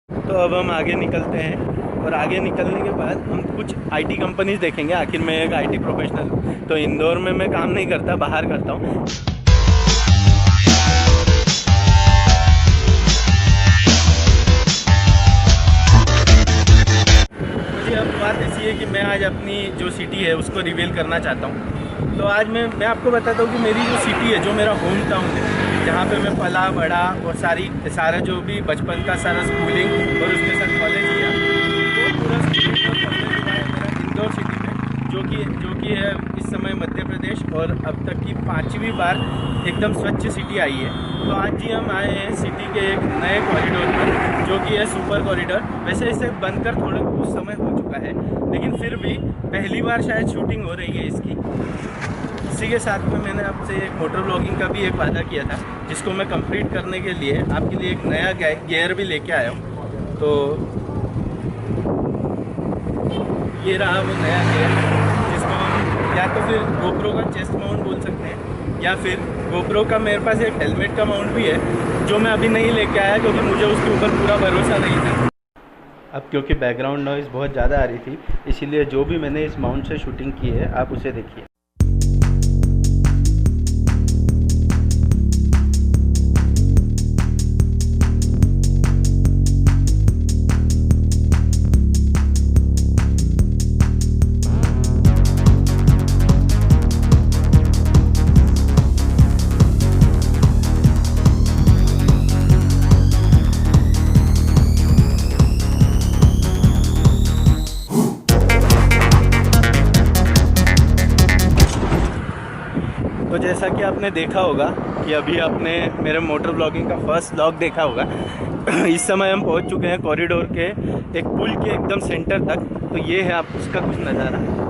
तो अब हम आगे निकलते हैं और आगे निकलने के बाद हम कुछ आईटी कंपनीज देखेंगे। आखिर मैं एक आईटी प्रोफेशनल हूँ, तो इंदौर में मैं काम नहीं करता, बाहर करता हूँ। जी, अब बात ऐसी है कि मैं आज अपनी जो सिटी है उसको रिवील करना चाहता हूँ। तो आज मैं आपको बताता हूँ कि मेरी जो सिटी है, जो मेरा होम टाउन है, जहाँ पे मैं पला बड़ा और सारा जो भी बचपन का सारा स्कूलिंग और उसके साथ कॉलेज किया, वो पूरा स्कूलिंग और कॉलेज हुआ है मेरा इंदौर सिटी में, जो कि है इस समय मध्य प्रदेश और अब तक की 5वीं बार एकदम स्वच्छ सिटी आई है। तो आज जी हम आए हैं सिटी के एक नए कॉरिडोर पर, जो कि है सुपर कॉरिडोर। वैसे इसे बनकर थोड़ा कुछ समय हो चुका है, लेकिन फिर भी पहली बार शायद शूटिंग हो रही है इसकी। इसी के साथ में मैंने आपसे एक मोटर ब्लॉगिंग का भी एक वादा किया था, जिसको मैं कंप्लीट करने के लिए आपके लिए एक नया गियर भी लेके आया हूँ। तो ये रहा वो नया गियर, जिसको हम या तो फिर गोप्रो का चेस्ट माउंट बोल सकते हैं, या फिर गोप्रो का मेरे पास एक हेलमेट का माउंट भी है, जो मैं अभी नहीं लेके आया क्योंकि मुझे उसके ऊपर पूरा भरोसा नहीं था। अब क्योंकि बैकग्राउंड नॉइज़ बहुत ज़्यादा आ रही थी, इसीलिए जो भी मैंने इस माउंट से शूटिंग की है आप उसे देखिए। तो जैसा कि आपने देखा होगा कि अभी आपने मेरे मोटर ब्लॉगिंग का फर्स्ट ब्लॉग देखा होगा। इस समय हम पहुंच चुके हैं कॉरिडोर के एक पुल के एकदम सेंटर तक। तो ये है आप उसका कुछ नज़ारा।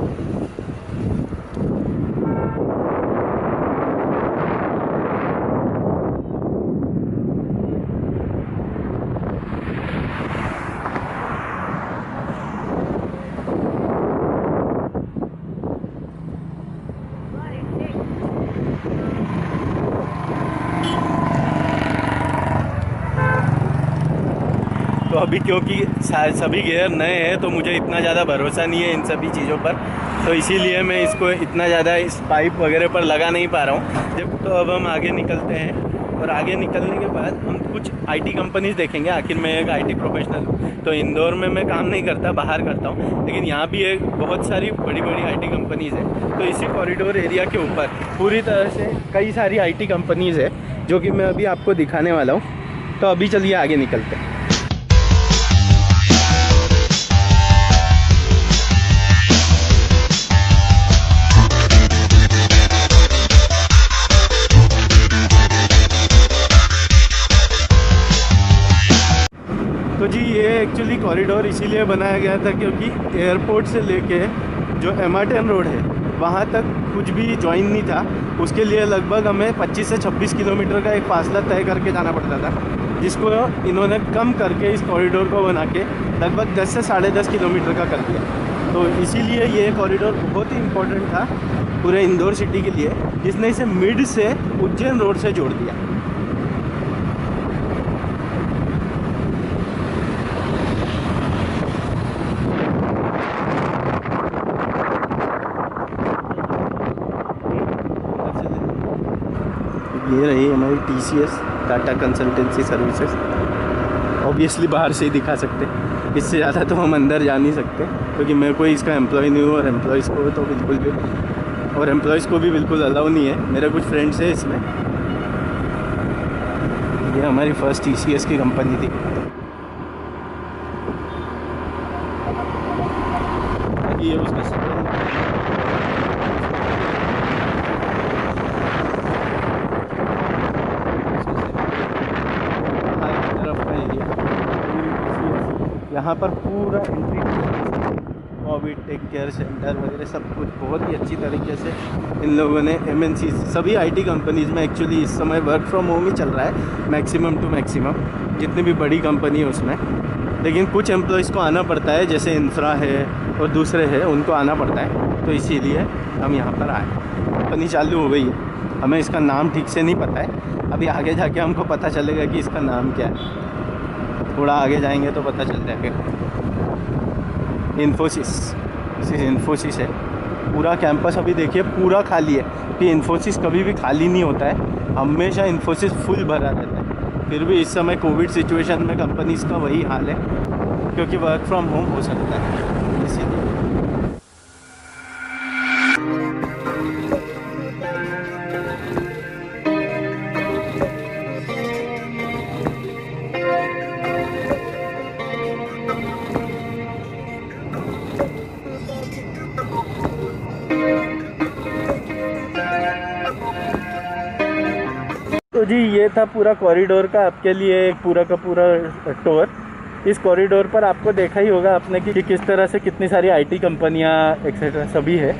तो अभी क्योंकि सभी गियर नए हैं, तो मुझे इतना ज़्यादा भरोसा नहीं है इन सभी चीज़ों पर, तो इसीलिए मैं इसको इतना ज़्यादा इस पाइप वगैरह पर लगा नहीं पा रहा हूँ। जब तो अब हम आगे निकलते हैं और आगे निकलने के बाद हम कुछ आईटी कंपनीज देखेंगे। आखिर मैं एक आईटी प्रोफेशनल हूँ, तो इंदौर में मैं काम नहीं करता, बाहर करता हूँ, लेकिन यहाँ भी एक बहुत सारी बड़ी बड़ी आईटी कंपनीज़ है। तो इसी कॉरिडोर एरिया के ऊपर पूरी तरह से कई सारी आईटी कंपनीज़ है, जो कि मैं अभी आपको दिखाने वाला हूँ। तो अभी चलिए आगे निकलते हैं। तो जी, ये एक्चुअली कॉरिडोर इसीलिए बनाया गया था क्योंकि एयरपोर्ट से लेके जो MR10 रोड है वहाँ तक कुछ भी जॉइन नहीं था। उसके लिए लगभग हमें 25 से 26 किलोमीटर का एक फासला तय करके जाना पड़ता था, जिसको इन्होंने कम करके इस कॉरिडोर को बना के लगभग 10 से 10.5 किलोमीटर का कर दिया। तो इसीलिए ये कॉरिडोर बहुत ही इम्पोर्टेंट था पूरे इंदौर सिटी के लिए, जिसने इसे मिड से उज्जैन रोड से जोड़ दिया। ये रही हमारी TCS, Tata consultancy services. Obviously बाहर से ही दिखा सकते, इससे ज़्यादा तो हम अंदर जा नहीं सकते, क्योंकि मैं कोई इसका एम्प्लॉय नहीं हूँ, और एम्प्लॉयज़ को तो बिल्कुल भी बिल्कुल अलाउ नहीं है। मेरे कुछ फ्रेंड्स हैं इसमें। ये हमारी फर्स्ट TCS की कंपनी थी। ये उसका यहाँ पर पूरा entry covid take care centre वगैरह सब कुछ बहुत ही अच्छी तरीके से इन लोगों ने MNC सभी आईटी कंपनीज़ में एक्चुअली इस समय वर्क फ्रॉम होम ही चल रहा है, मैक्सिमम टू मैक्सिमम जितनी भी बड़ी कंपनी है उसमें। लेकिन कुछ एम्प्लॉयज़ को आना पड़ता है, जैसे इंफ्रा है और दूसरे हैं, उनको आना पड़ता है। तो इसीलिए हम यहाँ पर आए। कंपनी चालू हो गई है, हमें इसका नाम ठीक से नहीं पता है, अभी आगे जाके हमको पता चलेगा कि इसका नाम क्या है। थोड़ा आगे जाएंगे तो पता चल जाएगा। इन्फोसिस है पूरा कैंपस। अभी देखिए पूरा खाली है कि इन्फोसिस कभी भी खाली नहीं होता है, हमेशा इन्फोसिस फुल भरा रहता है। फिर भी इस समय कोविड सिचुएशन में कंपनीज का वही हाल है, क्योंकि वर्क फ्रॉम होम हो सकता है इसीलिए। तो जी ये था पूरा कॉरिडोर का आपके लिए एक पूरा का पूरा टूर। इस कॉरिडोर पर आपको देखा ही होगा आपने कि किस तरह से कितनी सारी आईटी कंपनियां एक्सेट्रा सभी है।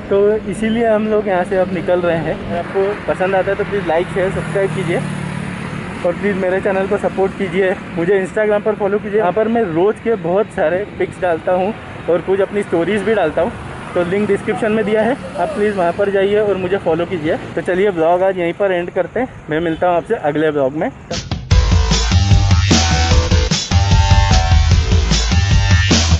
तो इसीलिए हम लोग यहाँ से अब निकल रहे हैं। अगर आपको पसंद आता है तो प्लीज़ लाइक शेयर सब्सक्राइब कीजिए और प्लीज़ मेरे चैनल को सपोर्ट कीजिए। मुझे इंस्टाग्राम पर फॉलो कीजिए, यहाँ पर मैं रोज़ के बहुत सारे पिक्स डालता हूँ और कुछ अपनी स्टोरीज़ भी डालता हूँ। तो लिंक डिस्क्रिप्शन में दिया है, आप प्लीज़ वहाँ पर जाइए और मुझे फॉलो कीजिए। तो चलिए ब्लॉग आज यहीं पर एंड करते हैं। मैं मिलता हूँ आपसे अगले ब्लॉग में।